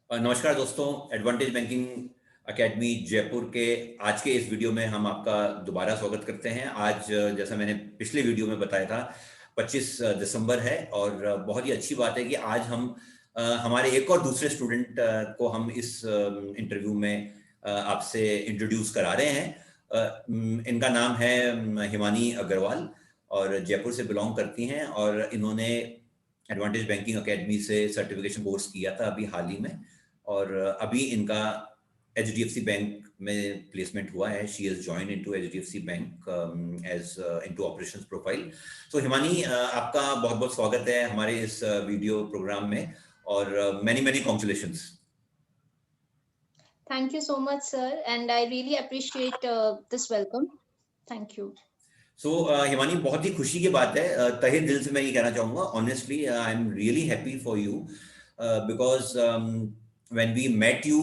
नमस्कार दोस्तों, advantage banking academy Jaipur के आज के इस वीडियो में हम आपका दोबारा स्वागत करते हैं। आज जैसा मैंने पिछले वीडियो में बताया था 25 दिसंबर है और बहुत ही अच्छी बात है कि आज हम हमारे एक और दूसरे स्टूडेंट को हम इस इंटरव्यू में आपसे इंट्रोड्यूस करा रहे हैं। इनका नाम है हिमानी अग्रवाल और जयपुर से बिलोंग करती हैं और इन्होंने एडवांटेज बैंकिंग एकेडमी से सर्टिफिकेशन कोर्स किया था अभी हाल ही में और अभी इनका एचडीएफसी बैंक में प्लेसमेंट हुआ है। She has joined into HDFC bank as into operations profile. So Himani, आपका बहुत बहुत स्वागत है हमारे इस वीडियो प्रोग्राम में और many many congratulations. Thank you so much, sir, and I really appreciate this welcome. Thank you. सो हिमानी, बहुत ही खुशी की बात है, तहे दिल से मैं ये कहना चाहूँगा, honestly I am really happy for you because when we met you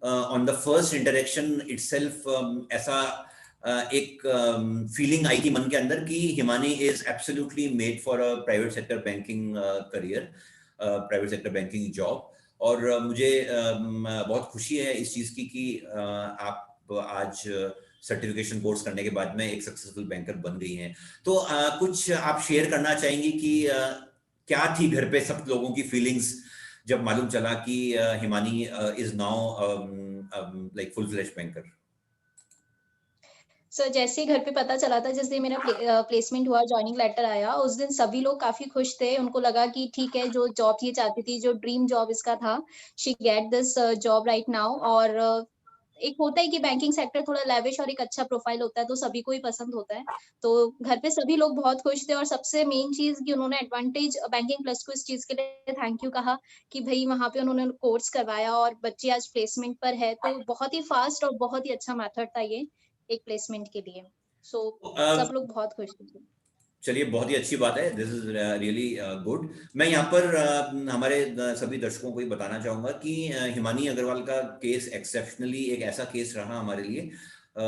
on the first interaction itself, ऐसा एक फीलिंग आई थी मन के अंदर कि Himani is absolutely made for a private sector banking career, private sector banking job. और मुझे बहुत खुशी है इस चीज़ की कि आप आज सर्टिफिकेशन कोर्स करने के बाद में एक सक्सेसफुल बैंकर बन गई हैं। तो कुछ आप शेयर करना चाहेंगी कि क्या थी घर पे सब लोगों की फीलिंग्स जब मालूम चला कि Himani is now like full flesh banker? Sir जैसे ही घर पे पता चला था, जिस दिन मेरा प्लेसमेंट हुआ, जॉइनिंग लेटर आया, उस दिन सभी लोग काफी खुश थे। उनको लगा कि ठीक है, जो जॉब ये चाहती थी, जो ड्रीम जॉब इसका था, she get this job right now. और एक होता है कि बैंकिंग सेक्टर थोड़ा लेविश और एक अच्छा प्रोफाइल होता है, तो सभी को ही पसंद होता है। तो घर पे सभी लोग बहुत खुश थे और सबसे मेन चीज कि उन्होंने एडवांटेज बैंकिंग प्लस को इस चीज के लिए थैंक यू कहा कि भाई वहां पे उन्होंने कोर्स करवाया और बच्चे आज प्लेसमेंट पर है। तो बहुत ही फास्ट और बहुत ही अच्छा मेथड था ये एक प्लेसमेंट के लिए। सो सब लोग बहुत खुश थे। चलिए, बहुत ही अच्छी बात है, दिस इज रियली गुड। मैं यहाँ पर हमारे सभी दर्शकों को ये बताना चाहूँगा कि हिमानी अग्रवाल का केस एक्सेप्शनली एक ऐसा केस रहा हमारे लिए,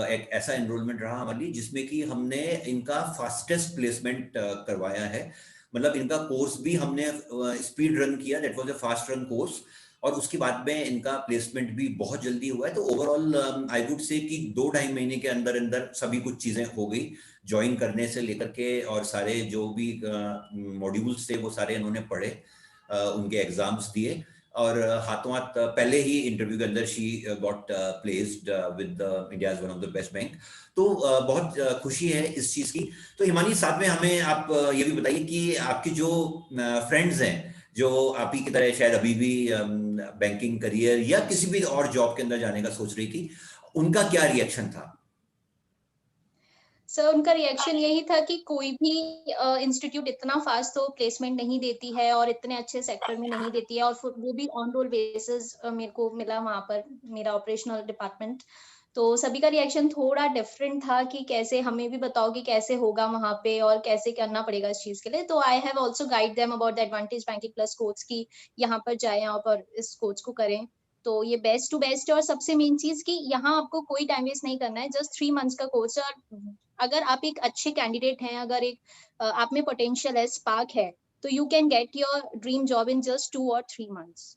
एक ऐसा एनरोलमेंट रहा हमारे लिए जिसमें कि हमने इनका फास्टेस्ट प्लेसमेंट करवाया है। मतलब इनका कोर्स भी हमने स्पीड रन किया, that was a fast run course, और उसके बाद में इनका प्लेसमेंट भी बहुत जल्दी हुआ है। तो ओवरऑल आई वुड से कि 2-2.5 महीने के अंदर अंदर सभी कुछ चीज़ें हो गई, ज्वाइन करने से लेकर के, और सारे जो भी मॉड्यूल्स थे वो सारे इन्होंने पढ़े, उनके एग्जाम्स दिए और हाथों हाथ पहले ही इंटरव्यू के अंदर she got placed with India's one of the best bank. तो बहुत खुशी है इस चीज़ की। तो हिमानी, साथ में हमें आप ये भी बताइए कि आपकी जो फ्रेंड्स हैं जो आप ही की तरह शायद अभी भी बैंकिंग करियर या किसी भी और जॉब के अंदर जाने का सोच रही थी, उनका क्या रिएक्शन था? सर उनका रिएक्शन यही था कि कोई भी इंस्टीट्यूट इतना फास्ट तो प्लेसमेंट नहीं देती है और इतने अच्छे सेक्टर में नहीं देती है, और वो भी ऑन रोल बेसिस मेरे को मिला वहां पर, मेरा ऑपरेशनल डिपार्टमेंट। तो सभी का रिएक्शन थोड़ा डिफरेंट था कि कैसे, हमें भी बताओ कि कैसे होगा वहां पे और कैसे करना पड़ेगा इस चीज के लिए। तो I have also guide them about the advantage banking plus course की यहाँ पर जाए, यहाँ पर इस कोर्स को करें। तो ये बेस्ट टू बेस्ट है। और सबसे मेन चीज कि यहाँ आपको कोई टाइम वेस्ट नहीं करना है, जस्ट 3 मंथ्स का कोर्स है। और अगर आप एक अच्छे कैंडिडेट हैं, अगर एक आप में पोटेंशियल है, स्पार्क है, तो you can get your dream job in just 2 or 3 months.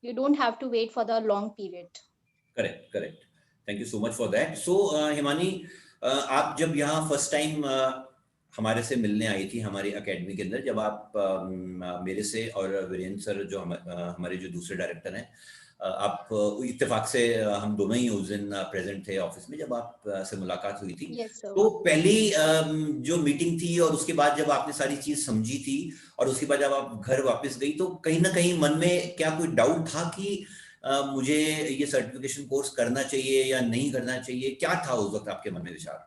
You don't have to wait for the long period. Correct, correct. Thank you so much for that. So Himani, आप जब यहाँ फर्स्ट टाइम हमारे से मिलने आई थी हमारी एकेडमी के अंदर, जब आप मेरे से और वीरेंद्र सर जो हमारे जो दूसरे डायरेक्टर हैं, आप इत्तेफाक से हम दोनों ही उस दिन प्रेजेंट थे ऑफिस में जब आप से मुलाकात हुई थी। Yes, sir. तो पहली जो मीटिंग थी और उसके बाद जब आपने सारी चीज समझी थी और उसके बाद जब आप घर वापस गई, तो कहीं ना कहीं मन में क्या कोई डाउट था कि मुझे ये सर्टिफिकेशन कोर्स करना चाहिए या नहीं करना चाहिए? क्या था उस वक्त आपके मन में विचार?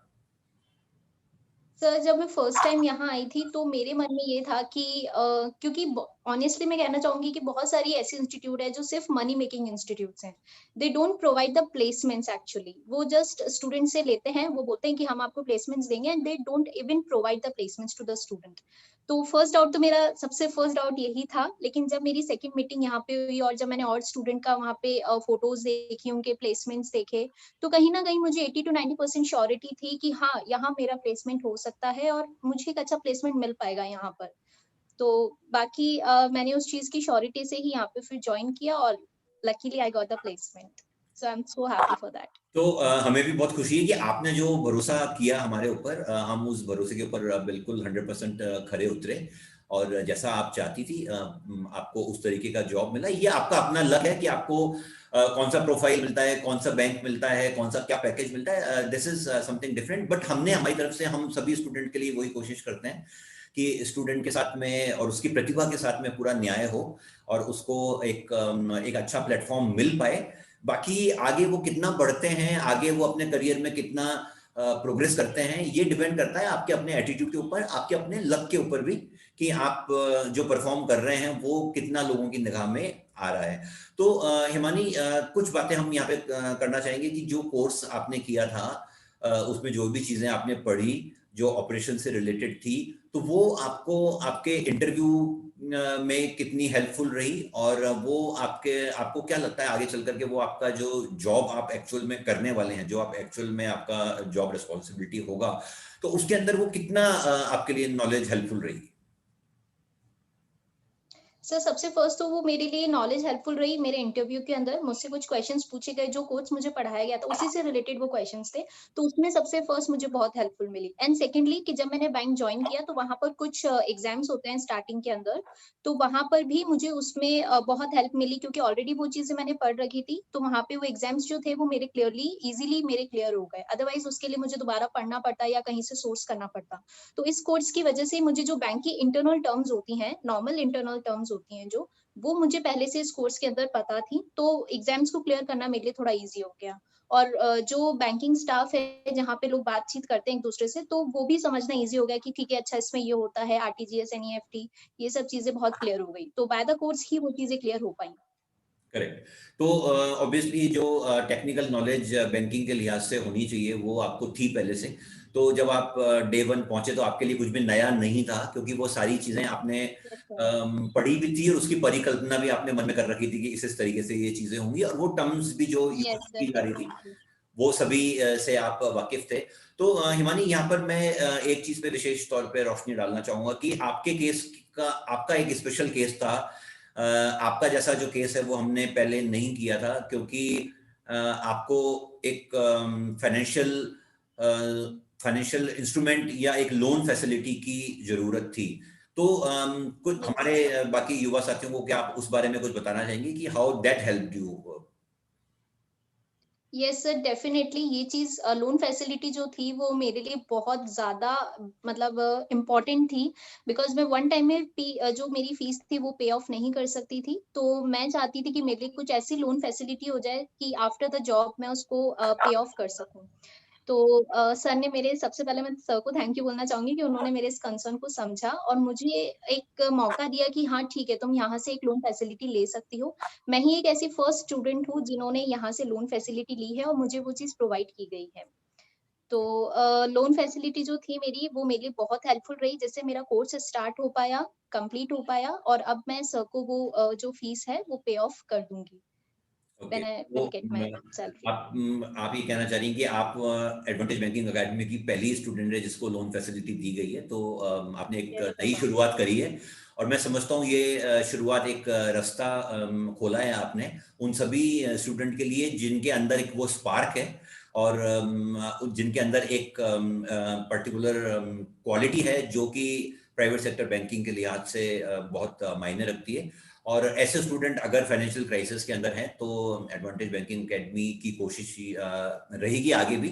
सर जब मैं फर्स्ट टाइम यहाँ आई थी, तो मेरे मन में ये था कि क्योंकि ऑनेस्टली मैं कहना चाहूंगी कि बहुत सारी ऐसी इंस्टीट्यूट है जो सिर्फ मनी मेकिंग इंस्टीट्यूट्स हैं। They don't provide the placements actually. वो जस्ट स्टूडेंट से लेते हैं, वो बोलते हैं कि हम आपको प्लेसमेंट्स देंगे, and they don't even provide the placements to the student. तो फर्स्ट डाउट तो मेरा सबसे फर्स्ट डाउट यही था। लेकिन जब मेरी सेकंड मीटिंग यहाँ पे हुई और जब मैंने और स्टूडेंट का वहाँ पे फोटोज देखी, उनके प्लेसमेंट्स देखे, तो कहीं न कहीं मुझे 80 टू 90% श्योरिटी थी कि हाँ, यहाँ मेरा प्लेसमेंट हो सकता है और मुझे एक अच्छा प्लेसमेंट मिल पाएगा यहाँ पर। तो बाकी मैंने उस चीज़ की श्योरिटी से ही यहाँ पे फिर जॉइन किया और luckily I got the placement. So I'm so happy for that. तो हमें भी बहुत खुशी है कि आपने जो भरोसा किया हमारे ऊपर, हम उस भरोसे के ऊपर बिल्कुल 100% खरे उतरे, और जैसा आप चाहती थी आपको उस तरीके का जॉब मिला। ये आपका अपना लक है कि आपको कौन सा प्रोफाइल मिलता है, कौन सा बैंक मिलता है, कौन सा क्या पैकेज मिलता है, this is something different. But हमने हमारी तरफ से, हम सभी स्टूडेंट के लिए वही कोशिश करते हैं कि स्टूडेंट के साथ में और उसकी प्रतिभा के साथ में पूरा न्याय हो, और उसको एक अच्छा प्लेटफॉर्म मिल पाए। बाकी आगे वो कितना बढ़ते हैं, आगे वो अपने करियर में कितना प्रोग्रेस करते हैं, ये डिपेंड करता है आपके अपने एटीट्यूड के ऊपर, आपके अपने लक के ऊपर भी, कि आप जो परफॉर्म कर रहे हैं वो कितना लोगों की निगाह में आ रहा है। तो हिमानी, कुछ बातें हम यहाँ पे करना चाहेंगे कि जो कोर्स आपने किया था, उसमें जो भी चीजें आपने पढ़ी जो ऑपरेशन से रिलेटेड थी, तो वो आपको आपके इंटरव्यू में कितनी हेल्पफुल रही, और वो आपको क्या लगता है आगे चल करके वो आपका जो जॉब आप एक्चुअल में करने वाले हैं, जो आप एक्चुअल में आपका जॉब रिस्पॉन्सिबिलिटी होगा, तो उसके अंदर वो कितना आपके लिए नॉलेज हेल्पफुल रही? सर सबसे फर्स्ट तो वो मेरे लिए नॉलेज हेल्पफुल रही। मेरे इंटरव्यू के अंदर मुझसे कुछ क्वेश्चंस पूछे गए, जो कोर्स मुझे पढ़ाया गया था उसी से रिलेटेड वो क्वेश्चंस थे, तो उसमें सबसे फर्स्ट मुझे बहुत हेल्पफुल मिली। एंड सेकेंडली कि जब मैंने बैंक ज्वाइन किया तो वहां पर कुछ एग्जाम्स होते हैं स्टार्टिंग के अंदर, तो वहां पर भी मुझे उसमें बहुत हेल्प मिली, क्योंकि ऑलरेडी वो चीजें मैंने पढ़ रखी थी, तो वहां पे वो एग्जाम्स जो थे वो मेरे इजिली मेरे क्लियर हो गए। अदरवाइज उसके लिए मुझे दोबारा पढ़ना पड़ता या कहीं से सोर्स करना पड़ता। तो इस कोर्स की वजह से मुझे जो बैंक की इंटरनल टर्म्स होती हैं, नॉर्मल इंटरनल टर्म्स होती हैं जो, वो मुझे पहले से इस कोर्स के अंदर पता थी, तो एग्जाम्स को क्लियर करना मेरे लिए थोड़ा इजी हो गया। और जो बैंकिंग स्टाफ है जहाँ पे लोग बातचीत करते हैं एक दूसरे से, तो वो भी समझना इजी हो गया कि ठीक है, अच्छा इसमें ये होता है, आरटीजीएस, एनईएफटी, ये सब चीजें बहुत क्लियर हो गई। तो बाय द कोर्स ही वो चीजें क्लियर हो पाई। करेक्ट। तो ऑब्वियसली जो टेक्निकल नॉलेज बैंकिंग के लिहाज से होनी चाहिए वो आपको थी पहले से। तो जब आप डे वन पहुंचे तो आपके लिए कुछ भी नया नहीं था, क्योंकि वो सारी चीजें आपने पढ़ी भी थी, और उसकी परिकल्पना भी आपने मन में कर रखी थी कि इस तरीके से ये चीजें होंगी, और वो टर्म्स भी जो यूज यस की सर, जा रही थी वो सभी से आप वाकिफ थे। तो हिमानी, यहाँ पर मैं एक चीज पे विशेष तौर पे रोशनी डालना चाहूंगा कि आपके केस का, आपका एक स्पेशल केस था। आपका जैसा जो केस है वो हमने पहले नहीं किया था, क्योंकि आपको एक फाइनेंशियल इंस्ट्रूमेंट या एक लोन फैसिलिटी की जरूरत थी। तो कुछ यस हमारे बाकी युवा साथियों को क्या आप उस बारे में कुछ बताना चाहेंगे कि how that helped you? Yes sir, definitely ये चीज लोन फैसिलिटी जो थी वो मेरे लिए बहुत ज्यादा मतलब इम्पोर्टेंट थी, बिकॉज मैं वन टाइम में जो मेरी फीस थी वो पे ऑफ नहीं कर सकती थी। तो मैं चाहती थी कि मेरे लिए कुछ ऐसी लोन फैसिलिटी हो जाए कि आफ्टर द जॉब मैं उसको पे ऑफ कर सकूं। तो सर ने मेरे, सबसे पहले मैं सर को थैंक यू बोलना चाहूंगी कि उन्होंने मेरे इस कंसर्न को समझा और मुझे एक मौका दिया कि हाँ ठीक है, तुम यहाँ से एक लोन फैसिलिटी ले सकती हो। मैं ही एक ऐसी फर्स्ट स्टूडेंट हूँ जिन्होंने यहाँ से लोन फैसिलिटी ली है और मुझे वो चीज प्रोवाइड की गई है। तो लोन फैसिलिटी जो थी मेरी, वो मेरे लिए बहुत हेल्पफुल रही, जिससे मेरा कोर्स स्टार्ट हो पाया, कंप्लीट हो पाया, और अब मैं सर को वो जो फीस है वो पे ऑफ कर दूंगी ओके। व्हेन आई तो विल गेट माय सैलरी। आप ये कहना चाह रही हैं कि आप एडवांटेज बैंकिंग एकेडमी की पहली स्टूडेंट है जिसको लोन फैसिलिटी दी गई है, तो आपने एक यस नई सर। शुरुआत करी है, और मैं समझता हूँ ये शुरुआत, एक रास्ता खोला है आपने उन सभी स्टूडेंट के लिए जिनके अंदर एक वो स्पार्क है, और जिनके अंदर एक पर्टिकुलर क्वालिटी है जो कि प्राइवेट सेक्टर बैंकिंग के लिहाज से बहुत मायने रखती है। और ऐसे स्टूडेंट अगर फाइनेंशियल क्राइसिस के अंदर हैं तो एडवांटेज बैंकिंग एकेडमी की कोशिश रहेगी आगे भी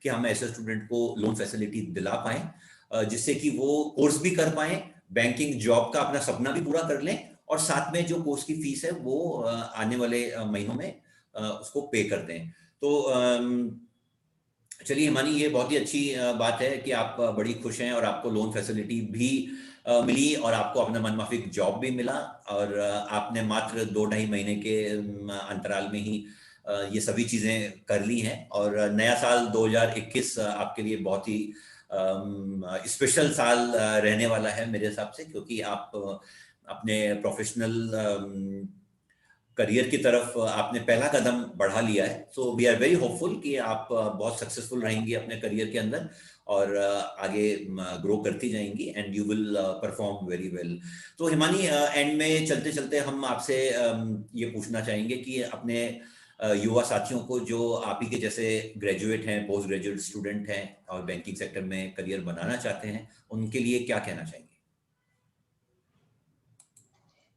कि हम ऐसे स्टूडेंट को लोन फैसिलिटी दिला पाएं, जिससे कि वो कोर्स भी कर पाएं, बैंकिंग जॉब का अपना सपना भी पूरा कर लें, और साथ में जो कोर्स की फीस है वो आने वाले महीनों में उसको पे कर दें। तो चलिए हिमानी, ये बहुत ही अच्छी बात है कि आप बड़ी खुश हैं और आपको लोन फैसिलिटी भी मिली, और आपको अपना मनमाफिक जॉब भी मिला, और आपने मात्र 2-2.5 महीने के अंतराल में ही ये सभी चीजें कर ली हैं। और नया साल 2021 आपके लिए बहुत ही स्पेशल साल रहने वाला है मेरे हिसाब से, क्योंकि आप अपने प्रोफेशनल करियर की तरफ आपने पहला कदम बढ़ा लिया है। So we are very hopeful कि आप बहुत सक्सेसफुल रहेंगी अपने करियर के अंदर और आगे ग्रो करती जाएंगी and you will perform very well. तो हिमानी, एंड में चलते चलते हम आपसे ये पूछना चाहेंगे कि अपने युवा साथियों को जो आप ही के जैसे ग्रेजुएट हैं, पोस्ट ग्रेजुएट स्टूडेंट हैं और बैंकिंग सेक्टर में करियर बनाना चाहते हैं, उनके लिए क्या कहना चाहेंगे?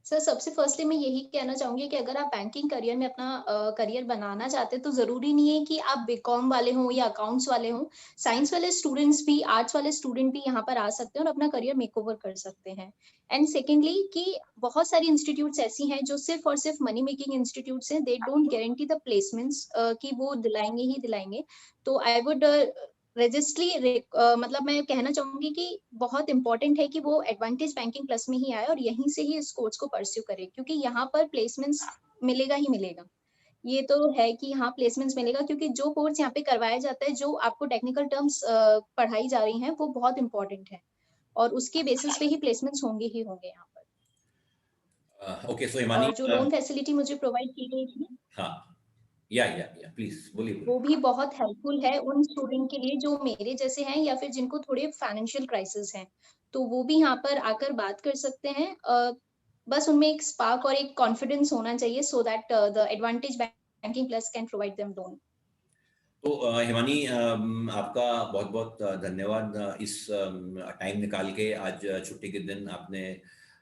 सर, सबसे फर्स्टली मैं यही कहना चाहूँगी कि अगर आप बैंकिंग करियर में अपना करियर बनाना चाहते हैं, तो ज़रूरी नहीं है कि आप बीकॉम वाले हों या अकाउंट्स वाले हों। साइंस वाले स्टूडेंट्स भी, आर्ट्स वाले स्टूडेंट भी यहाँ पर आ सकते हैं और अपना करियर मेकओवर कर सकते हैं। एंड सेकेंडली कि बहुत सारी इंस्टीट्यूट्स ऐसी हैं जो सिर्फ़ और सिर्फ़ मनी मेकिंग इंस्टीट्यूट्स हैं, they don't guarantee the placements कि वो दिलाएँगे ही दिलाएँगे। तो आई वुड मतलब मैं कहना चाहूँगी कि बहुत इम्पोर्टेंट है कि वो एडवांटेज बैंकिंग प्लस में ही आए और यहीं से ही इस कोर्स को परस्यू करे, क्योंकि यहाँ पर प्लेसमेंट्स मिलेगा ही मिलेगा। ये तो है कि हाँ, प्लेसमेंट्स मिलेगा, क्योंकि जो कोर्स यहाँ पे करवाया जाता है, जो आपको टेक्निकल टर्म्स पढ़ाई जा रही हैं, वो बहुत इम्पोर्टेंट है और उसके बेसिस पे ही प्लेसमेंट्स होंगे ही होंगे यहाँ पर। ओके, सो हिमानी, और जो लोन फैसिलिटी मुझे प्रोवाइड की गई थी, हाँ, या प्लीज बोलिए वो बोलिए। भी बहुत हेल्पफुल है उन स्टूडेंट के लिए जो मेरे जैसे हैं या फिर जिनको थोड़े फाइनेंशियल क्राइसिस हैं। तो वो भी यहाँ पर आकर बात कर सकते हैं। बस उनमें एक स्पार्क और एक कॉन्फिडेंस होना चाहिए, so that the advantage banking plus can provide them loan. तो हिमानी, आपका बहुत बहुत धन्यवाद, इस टाइम निकाल के आज छुट्टी के दिन आपने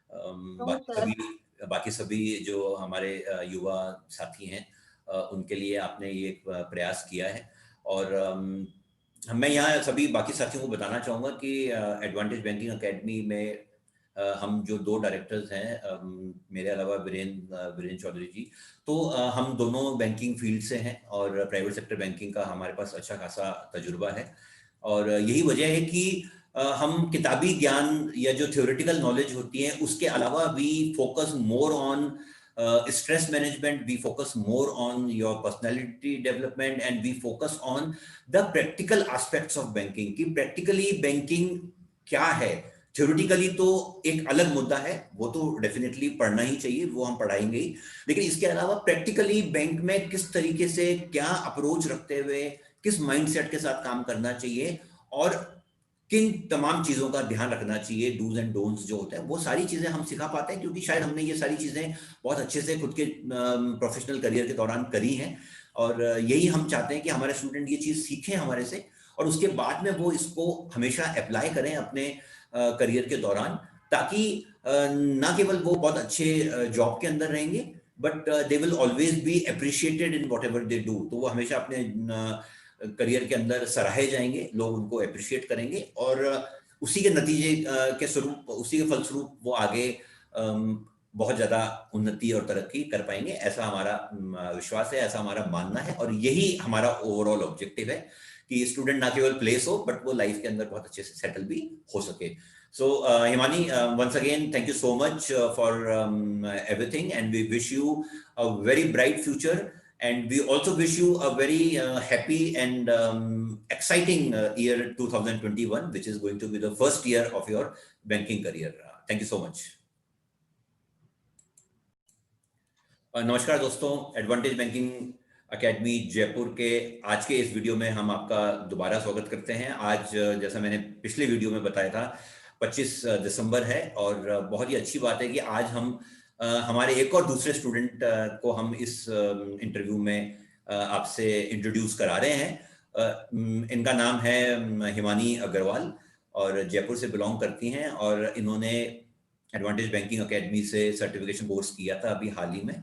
नो बाकी सर। सभी बाकी सभी जो हमारे युवा साथी हैं उनके लिए आपने ये प्रयास किया है। और मैं यहाँ सभी बाकी साथियों को बताना चाहूँगा कि एडवांटेज बैंकिंग एकेडमी में हम जो दो डायरेक्टर्स हैं, मेरे अलावा वीरेंद्र चौधरी जी, तो हम दोनों बैंकिंग फील्ड से हैं और प्राइवेट सेक्टर बैंकिंग का हमारे पास अच्छा खासा तजुर्बा है। और यही वजह है कि हम किताबी ज्ञान या जो थ्योरेटिकल नॉलेज होती है उसके अलावा we focus more on stress management, we focus more on your personality development, and we focus on the practical aspects of banking कि practically banking क्या है। थ्योरेटिकली तो एक अलग मुद्दा है, वो तो डेफिनेटली पढ़ना ही चाहिए, वो हम पढ़ाएंगे ही, लेकिन इसके अलावा प्रैक्टिकली बैंक में किस तरीके से क्या अप्रोच रखते हुए किस माइंडसेट के साथ काम करना चाहिए और किन तमाम चीजों का ध्यान रखना चाहिए, डूज एंड डोंट्स जो होते हैं, वो सारी चीजें हम सिखा पाते हैं क्योंकि शायद हमने ये सारी चीजें बहुत अच्छे से खुद के प्रोफेशनल करियर के दौरान करी हैं। और यही हम चाहते हैं कि हमारे स्टूडेंट ये चीज सीखें हमारे से और उसके बाद में वो इसको हमेशा अप्लाई करें अपने करियर के दौरान, ताकि ना केवल वो बहुत अच्छे जॉब के अंदर रहेंगे but they will always be appreciated in what ever they do. तो वो हमेशा अपने करियर के अंदर सराहे जाएंगे, लोग उनको अप्रिशिएट करेंगे और उसी के नतीजे के स्वरूप, उसी के फलस्वरूप वो आगे बहुत ज्यादा उन्नति और तरक्की कर पाएंगे। ऐसा हमारा विश्वास है, ऐसा हमारा मानना है और यही हमारा ओवरऑल ऑब्जेक्टिव है कि स्टूडेंट ना केवल प्लेस हो बट वो लाइफ के अंदर बहुत अच्छे से सेटल भी हो सके। So Himani, once again, thank you so much for everything, and we wish you a very bright future, and we also wish you a very happy and exciting year 2021, which is going to be the first year of your banking career. Thank you so much. नमस्कार दोस्तों, advantage banking academy Jaipur के आज के इस video में हम आपका दोबारा स्वागत करते हैं। आज जैसा मैंने पिछले वीडियो में बताया था 25 दिसंबर है और बहुत ही अच्छी बात है कि आज हम हमारे एक और दूसरे स्टूडेंट को हम इस इंटरव्यू में आपसे इंट्रोड्यूस करा रहे हैं। इनका नाम है हिमानी अग्रवाल और जयपुर से बिलोंग करती हैं और इन्होंने एडवांटेज बैंकिंग एकेडमी से सर्टिफिकेशन कोर्स किया था अभी हाल ही में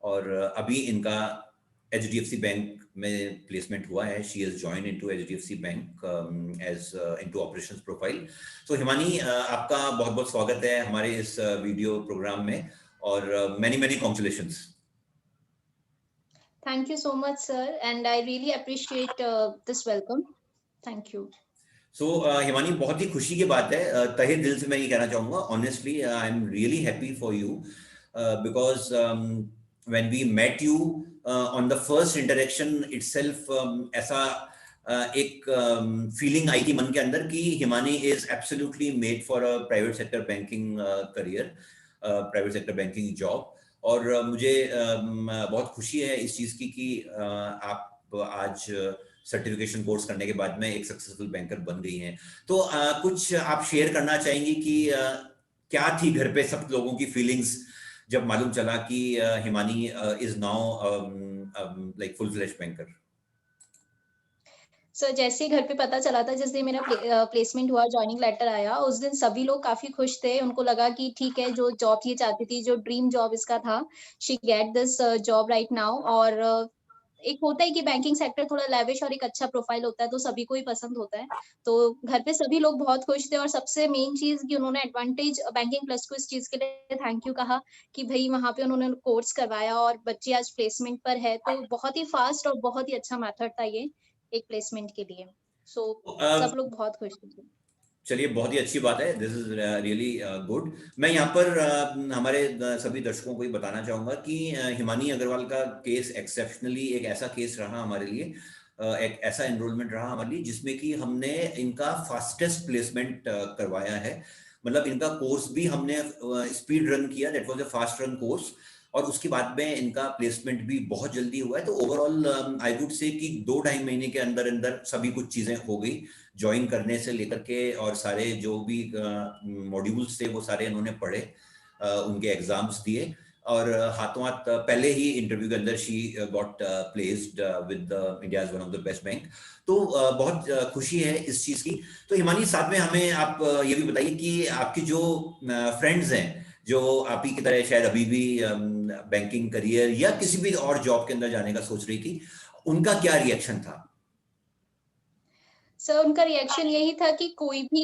और अभी इनका HDFC बैंक में प्लेसमेंट हुआ है। She has join into HDFC bank as into operations profile. So Himani, आपका बहुत बहुत स्वागत है हमारे इस वीडियो प्रोग्राम में और many many congratulations. Thank you so much sir, and I really appreciate this welcome. Thank you. So Himani, बहुत ही खुशी की बात है, तहे दिल से मैं ये कहना चाहूंगा, honestly I am really happy for you because when we met you on the first interaction itself, ऐसा एक फीलिंग आई थी मन के अंदर कि Himani is absolutely made for a private sector banking career, private sector banking job. और मुझे बहुत खुशी है इस चीज़ की कि आप आज सर्टिफिकेशन कोर्स करने के बाद में एक सक्सेसफुल बैंकर बन गई हैं। तो कुछ आप शेयर करना चाहेंगी कि क्या थी घर पे सब लोगों की फीलिंग्स जब मालूम चला कि Himani is now like full flesh banker? Sir जैसे ही घर पे पता चला था, जिस दिन मेरा प्लेसमेंट हुआ, जॉइनिंग लेटर आया, उस दिन सभी लोग काफ़ी खुश थे। उनको लगा कि ठीक है, जो जॉब ये चाहती थी, जो ड्रीम जॉब इसका था, she get this job right now. और एक होता है कि बैंकिंग सेक्टर थोड़ा लेविश और एक अच्छा प्रोफाइल होता है, तो सभी को ही पसंद होता है। तो घर पे सभी लोग बहुत खुश थे और सबसे मेन चीज़ कि उन्होंने एडवांटेज बैंकिंग प्लस को इस चीज़ के लिए थैंक यू कहा कि भई वहाँ पे उन्होंने कोर्स करवाया और बच्ची आज प्लेसमेंट पर है। तो बहुत ही फास्ट और बहुत ही अच्छा मेथड था ये एक प्लेसमेंट के लिए। सो सब लोग बहुत खुश थे। चलिए, बहुत ही अच्छी बात है। This is really good. मैं यहाँ पर हमारे सभी दर्शकों को ये बताना चाहूँगा कि हिमानी अग्रवाल का केस एक्सेप्शनली एक ऐसा केस रहा हमारे लिए, एक ऐसा एनरोलमेंट रहा हमारे लिए जिसमें कि हमने इनका फास्टेस्ट प्लेसमेंट करवाया है। मतलब इनका कोर्स भी हमने स्पीड रन किया, that was a fast run course, और उसके बाद में इनका प्लेसमेंट भी बहुत जल्दी हुआ है। तो ओवरऑल आई वुड से कि 2-2.5 महीने के अंदर अंदर सभी कुछ चीज़ें हो गई, ज्वाइन करने से लेकर के, और सारे जो भी मॉड्यूल्स थे वो सारे इन्होंने पढ़े, उनके एग्जाम्स दिए, और हाथों हाथ पहले ही इंटरव्यू के अंदर she got placed with India's one of the best bank. तो बहुत खुशी है इस चीज़ की। तो हिमानी, साथ में हमें आप ये भी बताइए कि आपकी जो फ्रेंड्स हैं, जो आप ही की तरह शायद अभी भी बैंकिंग करियर या किसी भी और जॉब के अंदर जाने का सोच रही थी, उनका क्या रिएक्शन था? सर उनका रिएक्शन यही था कि कोई भी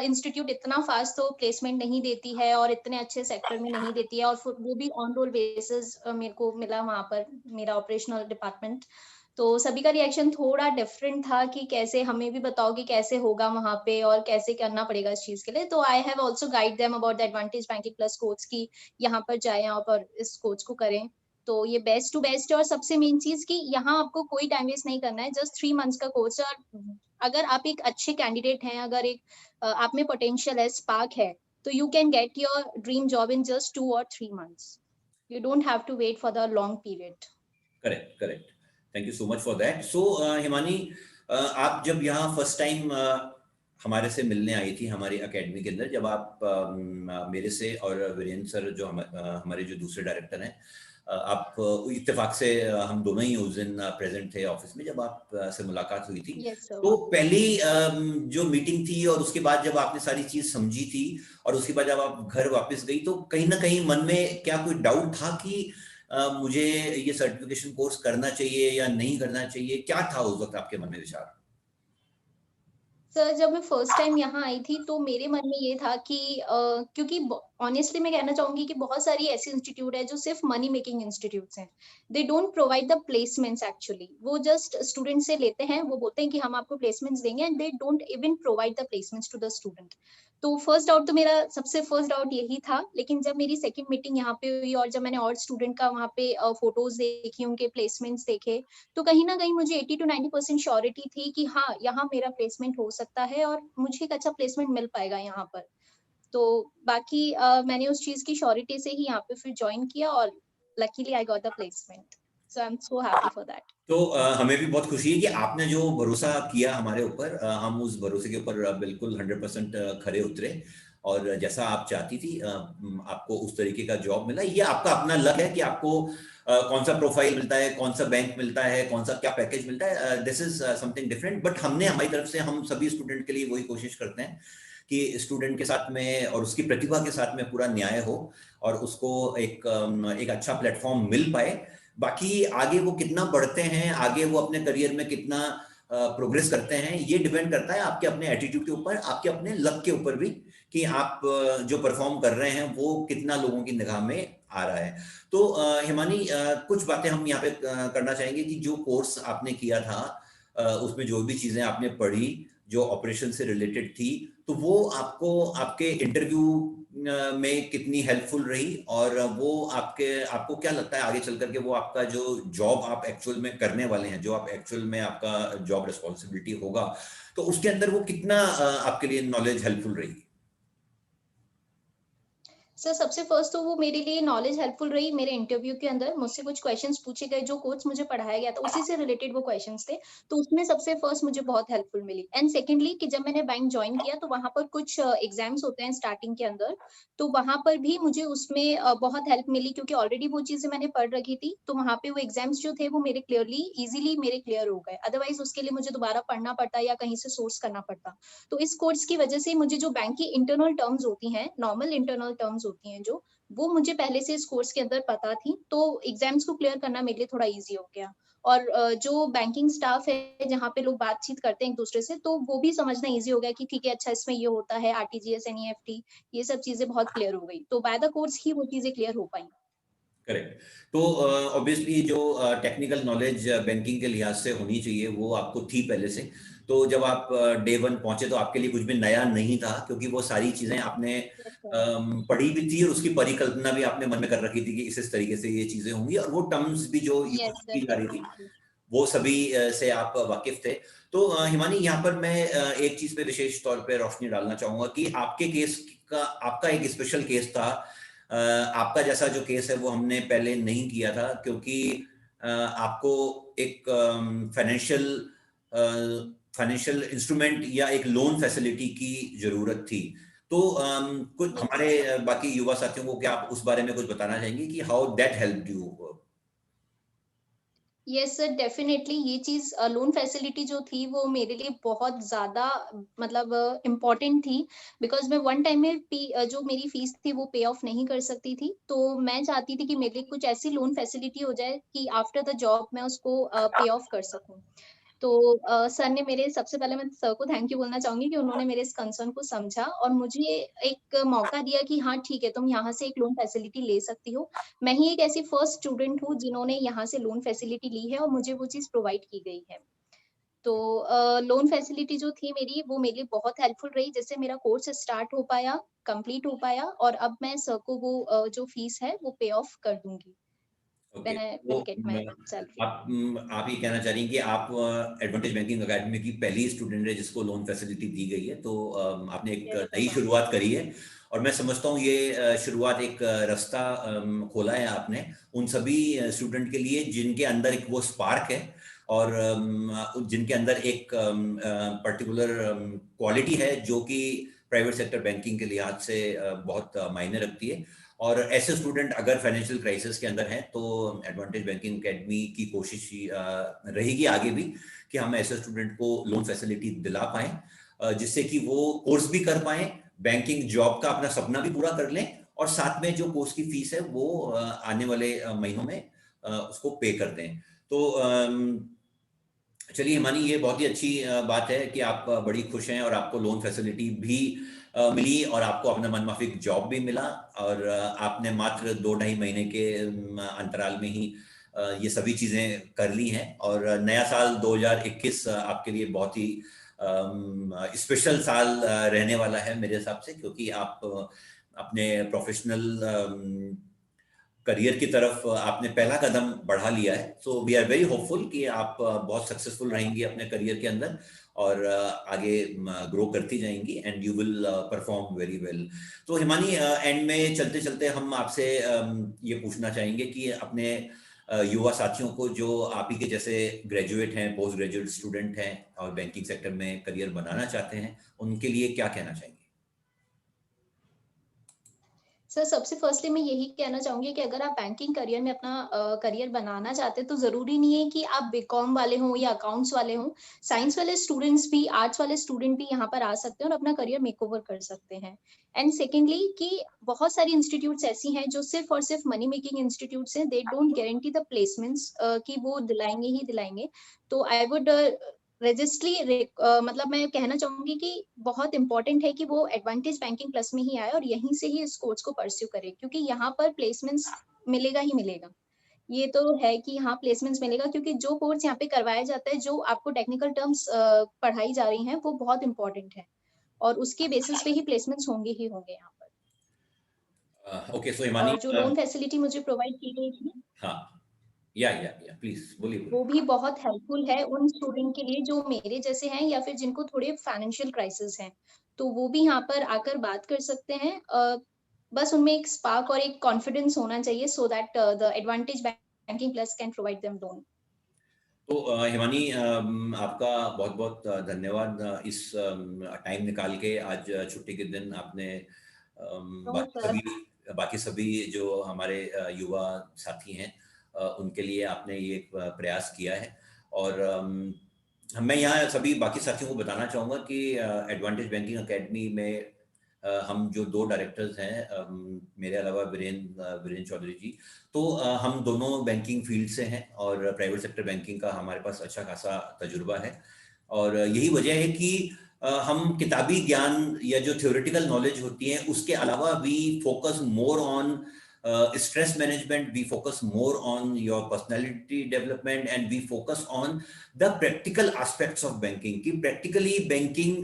इंस्टीट्यूट इतना फास्ट तो प्लेसमेंट नहीं देती है और इतने अच्छे सेक्टर में नहीं देती है, और वो भी ऑन रोल बेसिस मेरे को मिला वहाँ पर, मेरा ऑपरेशनल डिपार्टमेंट। तो सभी का रिएक्शन थोड़ा डिफरेंट था कि कैसे हमें भी बताओ कि कैसे होगा वहाँ पे और कैसे करना पड़ेगा इस चीज के लिए। तो I have also guide them about the advantage banking plus course की, यहाँ पर जाएं आप और इस कोर्स को करें। तो ये बेस्ट टू बेस्ट है, और सबसे मेन चीज कि यहाँ आपको कोई टाइम वेस्ट नहीं करना है, जस्ट 3 मंथ्स का कोर्स है। और अगर आप एक अच्छे कैंडिडेट हैं, अगर एक आप में पोटेंशियल है, स्पार्क है, तो you can get your dream job in just 2 or 3 months. You don't have to wait for the long period. Correct, correct. Thank you so much for that. So Himani, आप जब यहाँ फर्स्ट टाइम हमारे से मिलने आई थी हमारी एकेडमी के अंदर, जब आप मेरे से और वीरेंद्र सर जो हमारे जो दूसरे डायरेक्टर हैं, आप इत्तेफाक से हम दोनों ही उस दिन प्रेजेंट थे ऑफिस में जब आप से मुलाकात हुई थी। Yes, sir. तो पहली जो मीटिंग थी और उसके बाद जब आपने सारी चीज समझी थी और उसके बाद जब आप घर वापस गई, तो कहीं ना कहीं मन में क्या कोई डाउट था कि मुझे ये सर्टिफिकेशन कोर्स करना चाहिए या नहीं करना चाहिए? क्या था उस वक्त आपके मन में विचार? सर जब मैं फर्स्ट टाइम यहाँ आई थी तो मेरे मन में ये था कि क्योंकि ऑनेस्टली मैं कहना चाहूंगी कि बहुत सारी ऐसी इंस्टीट्यूट है जो सिर्फ मनी मेकिंग इंस्टीट्यूट्स हैं। They don't provide the placements actually. वो जस्ट स्टूडेंट से लेते हैं, वो बोलते हैं कि हम आपको प्लेसमेंट्स देंगे, and they don't even provide the placements to the student. तो फर्स्ट डाउट तो मेरा सबसे फर्स्ट डाउट यही था। लेकिन जब मेरी सेकंड मीटिंग यहाँ पे हुई और जब मैंने और स्टूडेंट का वहाँ पे फोटोज देखी, उनके प्लेसमेंट्स देखे, तो कहीं न कहीं मुझे 80 to 90% श्योरिटी थी कि हाँ, यहाँ मेरा प्लेसमेंट हो सकता है और मुझे एक अच्छा प्लेसमेंट मिल पाएगा यहाँ पर। तो बाकी मैंने उस चीज़ की श्योरिटी से ही यहाँ पे फिर जॉइन किया और luckily I got the placement. So I am so happy for that. तो हमें भी बहुत खुशी है कि आपने जो भरोसा किया हमारे ऊपर, हम उस भरोसे के ऊपर बिल्कुल 100% खरे उतरे, और जैसा आप चाहती थी आपको उस तरीके का जॉब मिला। ये आपका अपना लक है कि आपको कौन सा प्रोफाइल मिलता है, कौन सा बैंक मिलता है, कौन सा क्या पैकेज मिलता है, this is something different. But हमने हमारी तरफ से हम सभी स्टूडेंट के लिए वही कोशिश करते हैं कि स्टूडेंट के साथ में और उसकी प्रतिभा के साथ में पूरा न्याय हो और उसको एक अच्छा प्लेटफॉर्म मिल पाए। बाकी आगे वो कितना बढ़ते हैं, आगे वो अपने करियर में कितना प्रोग्रेस करते हैं, ये डिपेंड करता है आपके अपने एटीट्यूड के ऊपर, आपके अपने लक के ऊपर भी, कि आप जो परफॉर्म कर रहे हैं वो कितना लोगों की निगाह में आ रहा है। तो हिमानी, कुछ बातें हम यहाँ पे करना चाहेंगे कि जो कोर्स आपने किया था, उसमें जो भी चीजें आपने पढ़ी जो ऑपरेशन से रिलेटेड थी, तो वो आपको आपके इंटरव्यू में कितनी हेल्पफुल रही, और वो आपको क्या लगता है आगे चल करके वो आपका जो जॉब आप एक्चुअल में करने वाले हैं, जो आप एक्चुअल में आपका जॉब रिस्पॉन्सिबिलिटी होगा, तो उसके अंदर वो कितना आपके लिए नॉलेज हेल्पफुल रही? सर सबसे फर्स्ट तो वो मेरे लिए नॉलेज हेल्पफुल रही। मेरे इंटरव्यू के अंदर मुझसे कुछ क्वेश्चंस पूछे गए, जो कोर्स मुझे पढ़ाया गया था उसी से रिलेटेड वो क्वेश्चंस थे, तो उसमें सबसे फर्स्ट मुझे बहुत हेल्पफुल मिली। एंड सेकेंडली कि जब मैंने बैंक ज्वाइन किया तो वहां पर कुछ एग्जाम्स होते हैं स्टार्टिंग के अंदर, तो वहां पर भी मुझे उसमें बहुत हेल्प मिली, क्योंकि ऑलरेडी वो चीजें मैंने पढ़ रखी थी, तो वहां पे वो एग्जाम्स जो थे वो मेरे क्लियरली इजीली मेरे क्लियर हो गए। अदरवाइज उसके लिए मुझे दोबारा पढ़ना पड़ता या कहीं से सोर्स करना पड़ता। तो इस कोर्स की वजह से मुझे जो बैंक की इंटरनल टर्म्स होती हैं, नॉर्मल इंटरनल टर्म्स होती हैं जो, वो मुझे पहले से इस कोर्स के अंदर पता थी, तो एग्जाम्स को क्लियर करना मेरे लिए थोड़ा ईज़ी हो गया। और जो बैंकिंग स्टाफ है, जहाँ पे लोग बातचीत करते हैं एक-दूसरे से, तो वो भी समझना ईज़ी हो गया कि ठीक है, अच्छा इसमें ये होता है, आरटीजीएस, एनईएफटी, ये सब चीज़ें बहुत क्लियर हो गई। तो बाय द कोर्स ही वो चीज़ें क्लियर हो पाई। करेक्ट। तो ऑब्वियसली जो टेक्निकल नॉलेज बैंकिंग के लिहाज से होनी चाहिए वो आपको थी पहले से। तो जब आप डे वन पहुंचे तो आपके लिए कुछ भी नया नहीं था, क्योंकि वो सारी चीजें आपने यस सर। पढ़ी भी थी और उसकी परिकल्पना भी आपने मन में कर रखी थी कि इस तरीके से ये चीजें होंगी, और वो टर्म्स भी जो यूज यस सर, की जा रही थी डेफिनिटली। वो सभी से आप वाकिफ थे। तो हिमानी, यहाँ पर मैं एक चीज पे विशेष तौर पे रोशनी डालना चाहूंगा कि आपके केस का, आपका एक स्पेशल केस था। आपका जैसा जो केस है वो हमने पहले नहीं किया था, क्योंकि आपको एक फाइनेंशियल फाइनेंशियल इंस्ट्रूमेंट या एक लोन फैसिलिटी की जरूरत थी। तो कुछ यस हमारे सर। बाकी युवा साथियों को क्या आप उस बारे में कुछ बताना चाहेंगे कि how that help you? Yes sir, definitely ये चीज़ लोन फैसिलिटी जो थी वो मेरे लिए बहुत ज़्यादा मतलब इम्पोर्टेंट थी, बिकॉज़ मैं वन टाइम में जो मेरी फीस थी वो पे ऑफ नहीं कर सकती थी। तो मैं चाहती थी कि मेरे लिए कुछ ऐसी लोन फैसिलिटी हो जाए कि आफ्टर द जॉब मैं उसको पे ऑफ कर सकूँ। तो सर ने मेरे सबसे पहले मैं सर को थैंक यू बोलना चाहूँगी कि उन्होंने मेरे इस कंसर्न को समझा और मुझे एक मौका दिया कि हाँ, ठीक है, तुम यहाँ से एक लोन फैसिलिटी ले सकती हो। मैं ही एक ऐसी फर्स्ट स्टूडेंट हूँ जिन्होंने यहाँ से लोन फैसिलिटी ली है और मुझे वो चीज़ प्रोवाइड की गई है। तो लोन फैसिलिटी जो थी मेरी वो मेरे लिए बहुत हेल्पफुल रही, जिससे मेरा कोर्स स्टार्ट हो पाया, कंप्लीट हो पाया और अब मैं सर को वो जो फीस है वो पे ऑफ कर दूँगी ओके, व्हेन आई तो विल गेट माय सैलरी। आप ये कहना चाह रही हैं कि आप एडवांटेज बैंकिंग एकेडमी की पहली स्टूडेंट है जिसको लोन फैसिलिटी दी गई है, तो आपने एक यस नई सर। शुरुआत करी है। और मैं समझता हूँ ये शुरुआत एक रास्ता खोला है आपने उन सभी स्टूडेंट के लिए जिनके अंदर एक वो स्पार्क है, और जिनके अंदर एक पर्टिकुलर क्वालिटी है जो कि प्राइवेट सेक्टर बैंकिंग के लिहाज से बहुत मायने रखती है। और ऐसे स्टूडेंट अगर फाइनेंशियल क्राइसिस के अंदर हैं तो एडवांटेज बैंकिंग एकेडमी की कोशिश रहेगी आगे भी कि हम ऐसे स्टूडेंट को लोन फैसिलिटी दिला पाएं, जिससे कि वो कोर्स भी कर पाएं, बैंकिंग जॉब का अपना सपना भी पूरा कर लें, और साथ में जो कोर्स की फीस है वो आने वाले महीनों में उसको पे कर दें। तो चलिए हिमानी, ये बहुत ही अच्छी बात है कि आप बड़ी खुश हैं और आपको लोन फैसिलिटी भी मिली और आपको अपना मनमाफिक जॉब भी मिला, और आपने मात्र 2 ढाई महीने के अंतराल में ही ये सभी चीज़ें कर ली हैं। और नया साल 2021 आपके लिए बहुत ही स्पेशल साल रहने वाला है मेरे हिसाब से, क्योंकि आप अपने प्रोफेशनल करियर की तरफ आपने पहला कदम बढ़ा लिया है। So we are very hopeful कि आप बहुत सक्सेसफुल रहेंगी अपने करियर के अंदर, और आगे ग्रो करती जाएंगी and you will perform very well. तो हिमानी, एंड में चलते चलते हम आपसे ये पूछना चाहेंगे कि अपने युवा साथियों को जो आप ही के जैसे ग्रेजुएट हैं, पोस्ट ग्रेजुएट स्टूडेंट हैं और बैंकिंग सेक्टर में करियर बनाना चाहते हैं, उनके लिए क्या कहना चाहेंगे? सर सबसे फर्स्टली मैं यही कहना चाहूँगी कि अगर आप बैंकिंग करियर में अपना करियर बनाना चाहते हैं तो ज़रूरी नहीं है कि आप बीकॉम वाले हों या अकाउंट्स वाले हों। साइंस वाले स्टूडेंट्स भी, आर्ट्स वाले स्टूडेंट भी यहाँ पर आ सकते हैं और अपना करियर मेकओवर कर सकते हैं। एंड सेकेंडली कि बहुत सारी इंस्टीट्यूट्स ऐसी हैं जो सिर्फ़ और सिर्फ़ मनी मेकिंग इंस्टीट्यूट्स हैं, they don't guarantee the placements कि वो दिलाएँगे ही दिलाएँगे। तो आई वुड मतलब मैं कहना चाहूँगी कि बहुत इम्पोर्टेंट है कि वो एडवांटेज बैंकिंग प्लस में ही आए और यहीं से ही इस कोर्स को परस्यू करे, क्योंकि यहाँ पर प्लेसमेंट्स मिलेगा ही मिलेगा। ये तो है कि हाँ, प्लेसमेंट्स मिलेगा, क्योंकि जो कोर्स यहाँ पे करवाया जाता है, जो आपको टेक्निकल टर्म्स पढ़ाई जा रही हैं, वो बहुत इम्पोर्टेंट है और उसके बेसिस पे ही प्लेसमेंट्स होंगे ही होंगे यहाँ पर। ओके, सो हिमानी, और जो लोन फैसिलिटी मुझे प्रोवाइड की गई थी, हाँ, या प्लीज बोलिए वो बोलिए। भी बहुत हेल्पफुल है उन स्टूडेंट के लिए जो मेरे जैसे हैं या फिर जिनको थोड़े फाइनेंशियल क्राइसिस हैं। तो वो भी यहाँ पर आकर बात कर सकते हैं। बस उनमें एक स्पार्क और एक कॉन्फिडेंस होना चाहिए so that the advantage banking plus can provide them loan. तो हिमानी, आपका बहुत बहुत धन्यवाद, इस टाइम निकाल के आज छुट्टी के दिन आपने नो बाकी सर। सभी बाकी सभी जो हमारे युवा साथी हैं, उनके लिए आपने ये एक प्रयास किया है। और मैं यहाँ सभी बाकी साथियों को बताना चाहूँगा कि एडवांटेज बैंकिंग एकेडमी में हम जो 2 डायरेक्टर्स हैं, मेरे अलावा वीरेंद्र चौधरी जी, तो हम दोनों बैंकिंग फील्ड से हैं और प्राइवेट सेक्टर बैंकिंग का हमारे पास अच्छा खासा तजुर्बा है। और यही वजह है कि हम किताबी ज्ञान या जो थ्योरेटिकल नॉलेज होती है उसके अलावा we focus more on stress management, we focus more on your personality development, and we focus on the practical aspects of banking कि practically banking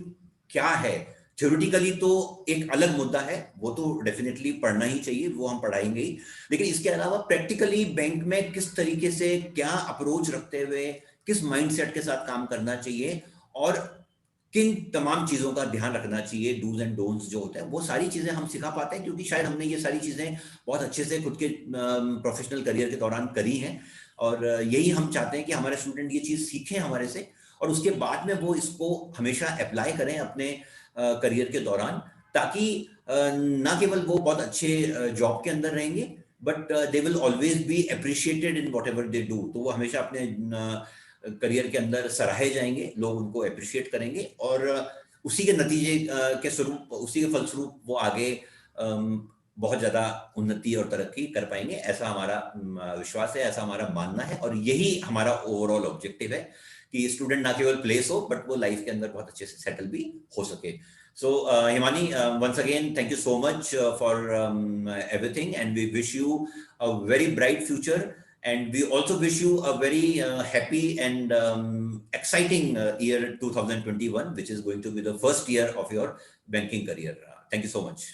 क्या है। थ्योरेटिकली तो एक अलग मुद्दा है, वो तो डेफिनेटली पढ़ना ही चाहिए, वो हम पढ़ाएंगे ही, लेकिन इसके अलावा प्रैक्टिकली बैंक में किस तरीके से क्या अप्रोच रखते हुए किस माइंडसेट के साथ काम करना चाहिए और किन तमाम चीजों का ध्यान रखना चाहिए, डूज एंड डोंट्स जो होते हैं, वो सारी चीजें हम सिखा पाते हैं क्योंकि शायद हमने ये सारी चीजें बहुत अच्छे से खुद के प्रोफेशनल करियर के दौरान करी हैं। और यही हम चाहते हैं कि हमारे स्टूडेंट ये चीज सीखें हमारे से और उसके बाद में वो इसको हमेशा अप्लाई करें अपने करियर के दौरान, ताकि ना केवल वो बहुत अच्छे जॉब के अंदर रहेंगे, but they will always be appreciated in what ever they do. तो वो हमेशा अपने करियर के अंदर सराहे जाएंगे, लोग उनको अप्रिशिएट करेंगे और उसी के नतीजे के स्वरूप, उसी के फलस्वरूप वो आगे बहुत ज्यादा उन्नति और तरक्की कर पाएंगे, ऐसा हमारा विश्वास है, ऐसा हमारा मानना है। और यही हमारा ओवरऑल ऑब्जेक्टिव है कि स्टूडेंट ना केवल प्लेस हो बट वो लाइफ के अंदर बहुत अच्छे से सेटल भी हो सके। So Himani, once again, thank you so much for everything, and we wish you a very bright future, and we also wish you a very happy and exciting year 2021, which is going to be the first year of your banking career. Thank you so much.